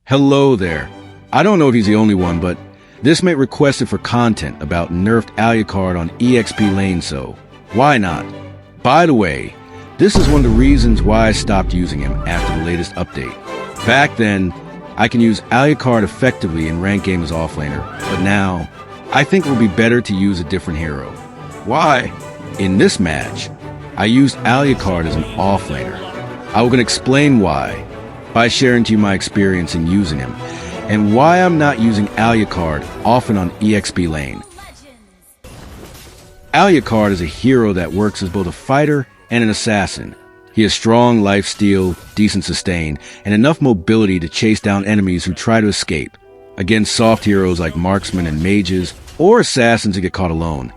Hello there. I don't know if he's the only one, but this mate requested for content about nerfed Alucard on EXP lane, so why not? By the way, this is one of the reasons why I stopped using him after the latest update. Back then, I can use Alucard effectively in ranked game as offlaner, but now, I think it would be better to use a different hero. Why? In this match, I used Alucard as an offlaner. I will explain why by sharing to you my experience in using him, and why I'm not using Alucard often on EXP lane. Alucard is a hero that works as both a fighter and an assassin. He has strong lifesteal, decent sustain, and enough mobility to chase down enemies who try to escape. Against soft heroes like marksmen and mages, or assassins who get caught alone,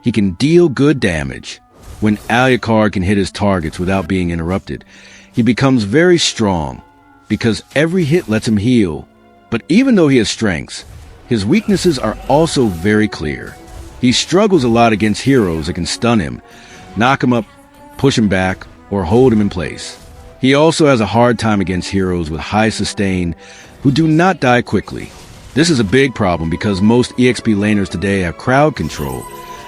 he can deal good damage. When Alucard can hit his targets without being interrupted, he becomes very strong, because every hit lets him heal. But even though he has strengths, his weaknesses are also very clear. He struggles a lot against heroes that can stun him, knock him up, push him back, or hold him in place. He also has a hard time against heroes with high sustain who do not die quickly. This is a big problem because most EXP laners today have crowd control,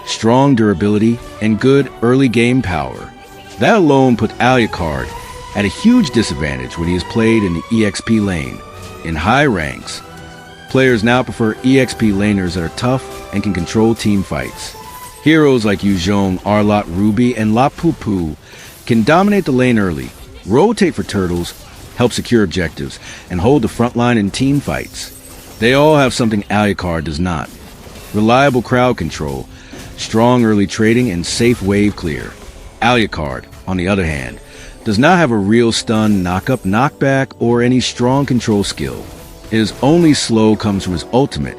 strong durability, and good early game power. That alone put Alucard at a huge disadvantage when he is played in the EXP lane. In high ranks, players now prefer EXP laners that are tough and can control team fights. Heroes like Yu Zhong, Arlott, Ruby, and La Pu Pu can dominate the lane early, rotate for turtles, help secure objectives, and hold the front line in team fights. They all have something Alucard does not: reliable crowd control, strong early trading, and safe wave clear. Alucard, on the other hand, does not have a real stun, knock-up, knockback, or any strong control skill. His only slow comes from his ultimate,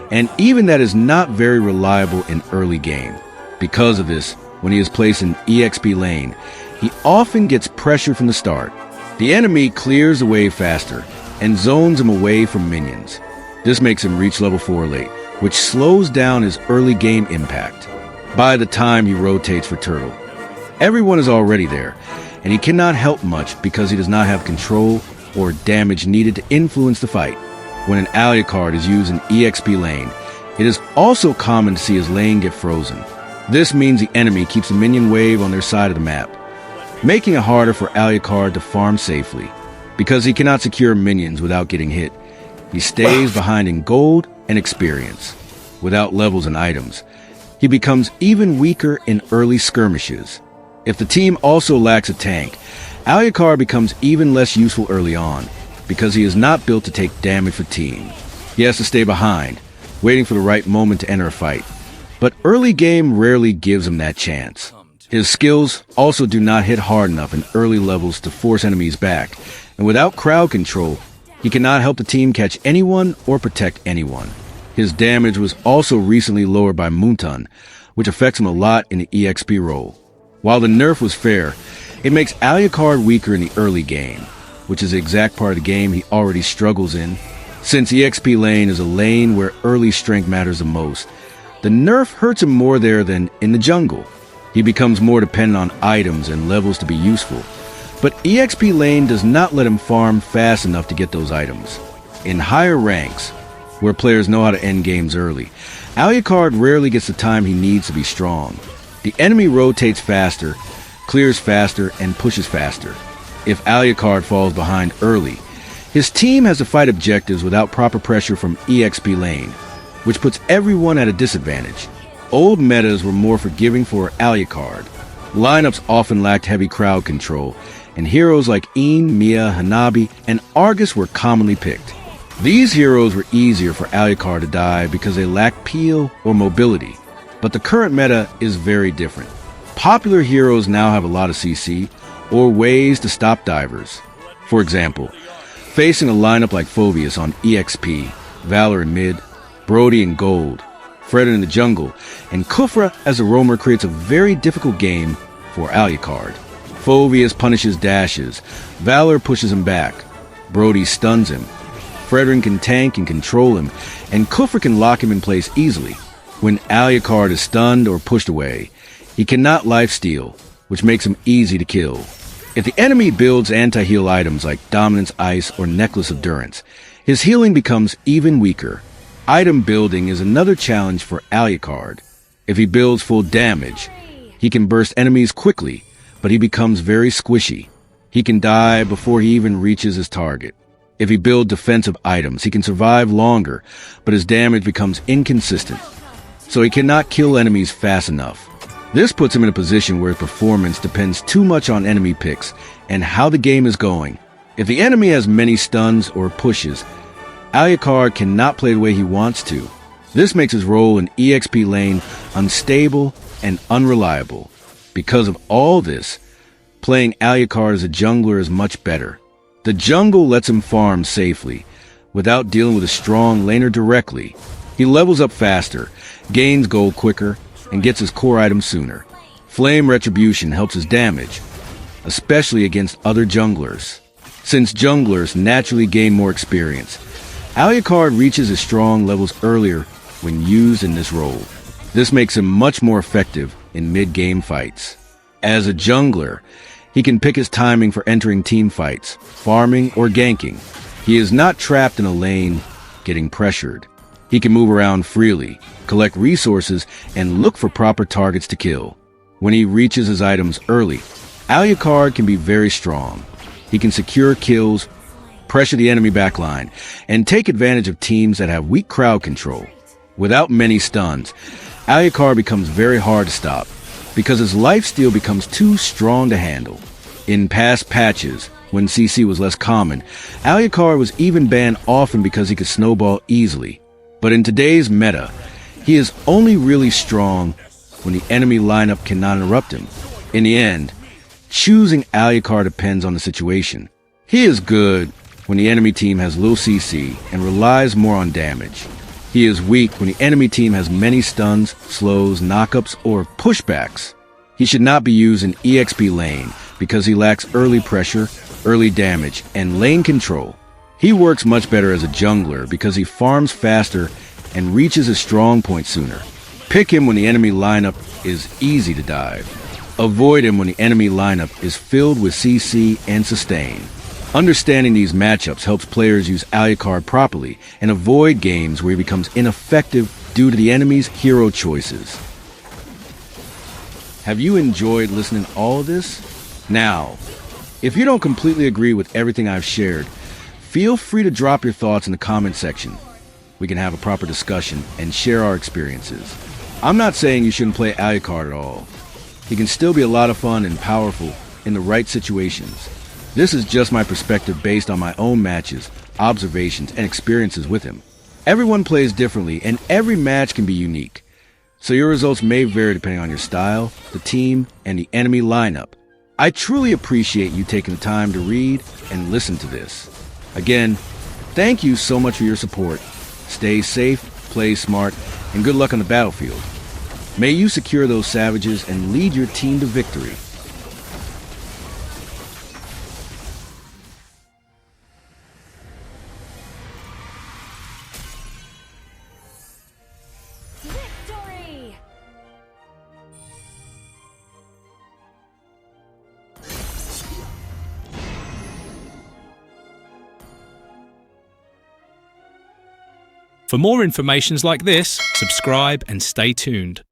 and even that is not very reliable in early game. Because of this, when he is placed in EXP lane, he often gets pressure from the start. The enemy clears the wave faster and zones him away from minions. This makes him reach level 4 late, which slows down his early game impact. By the time he rotates for turtle, everyone is already there, and he cannot help much because he does not have control or damage needed to influence the fight. When an Alucard is used in EXP lane, it is also common to see his lane get frozen. This means the enemy keeps the minion wave on their side of the map, making it harder for Alucard to farm safely. Because he cannot secure minions without getting hit, he stays behind in gold and experience. Without levels and items, he becomes even weaker in early skirmishes. If the team also lacks a tank, Alucard becomes even less useful early on, because he is not built to take damage for team. He has to stay behind, waiting for the right moment to enter a fight. But early game rarely gives him that chance. His skills also do not hit hard enough in early levels to force enemies back, and without crowd control, he cannot help the team catch anyone or protect anyone. His damage was also recently lowered by Muntan, which affects him a lot in the EXP role. While the nerf was fair, it makes Alucard weaker in the early game, which is the exact part of the game he already struggles in. Since EXP lane is a lane where early strength matters the most, the nerf hurts him more there than in the jungle. He becomes more dependent on items and levels to be useful, but EXP lane does not let him farm fast enough to get those items. In higher ranks, where players know how to end games early, Alucard rarely gets the time he needs to be strong. The enemy rotates faster, clears faster, and pushes faster. If Alucard falls behind early, his team has to fight objectives without proper pressure from EXP lane, which puts everyone at a disadvantage. Old metas were more forgiving for Alucard. Lineups often lacked heavy crowd control, and heroes like Een, Mia, Hanabi, and Argus were commonly picked. These heroes were easier for Alucard to die because they lacked peel or mobility. But the current meta is very different. Popular heroes now have a lot of CC, or ways to stop divers. For example, facing a lineup like Phoveus on EXP, Valor in mid, Brody in gold, Fred in the jungle, and Kufra as a roamer creates a very difficult game for Alucard. Phoveus punishes dashes, Valor pushes him back, Brody stuns him, Fredrin can tank and control him, and Kufra can lock him in place easily. When Alucard is stunned or pushed away, he cannot lifesteal, which makes him easy to kill. If the enemy builds anti-heal items like Dominance Ice or Necklace of Durance, His healing becomes even weaker. Item building is another challenge for Alucard. If he builds full damage, he can burst enemies quickly, but he becomes very squishy. He can die before he even reaches his target. If he builds defensive items, he can survive longer, but his damage becomes inconsistent, so he cannot kill enemies fast enough. This puts him in a position where his performance depends too much on enemy picks and how the game is going. If the enemy has many stuns or pushes, Alucard cannot play the way he wants to. This makes his role in EXP lane unstable and unreliable. Because of all this, playing Alucard as a jungler is much better. The jungle lets him farm safely, without dealing with a strong laner directly. He levels up faster, gains gold quicker, and gets his core item sooner. Flame Retribution helps his damage, especially against other junglers. Since junglers naturally gain more experience, Alucard reaches his strong levels earlier when used in this role. This makes him much more effective in mid-game fights. As a jungler, he can pick his timing for entering team fights, farming, or ganking. He is not trapped in a lane, getting pressured. He can move around freely, collect resources, and look for proper targets to kill. When he reaches his items early, Alucard can be very strong. He can secure kills, pressure the enemy backline, and take advantage of teams that have weak crowd control. Without many stuns, Alucard becomes very hard to stop, because his lifesteal becomes too strong to handle. In past patches, when CC was less common, Alucard was even banned often because he could snowball easily. But in today's meta, he is only really strong when the enemy lineup cannot interrupt him. In the end, choosing Alucard depends on the situation. He is good when the enemy team has low CC and relies more on damage. He is weak when the enemy team has many stuns, slows, knockups, or pushbacks. He should not be used in EXP lane because he lacks early pressure, early damage, and lane control. He works much better as a jungler because he farms faster and reaches his strong point sooner. Pick him when the enemy lineup is easy to dive. Avoid him when the enemy lineup is filled with CC and sustain. Understanding these matchups helps players use Alucard properly and avoid games where he becomes ineffective due to the enemy's hero choices. Have you enjoyed listening to all of this? Now, if you don't completely agree with everything I've shared, feel free to drop your thoughts in the comment section. We can have a proper discussion and share our experiences. I'm not saying you shouldn't play Alucard at all. He can still be a lot of fun and powerful in the right situations. This is just my perspective based on my own matches, observations, and experiences with him. Everyone plays differently, and every match can be unique. So your results may vary depending on your style, the team, and the enemy lineup. I truly appreciate you taking the time to read and listen to this. Again, thank you so much for your support. Stay safe, play smart, and good luck on the battlefield. May you secure those savages and lead your team to victory. Victory! For more informations like this, subscribe and stay tuned.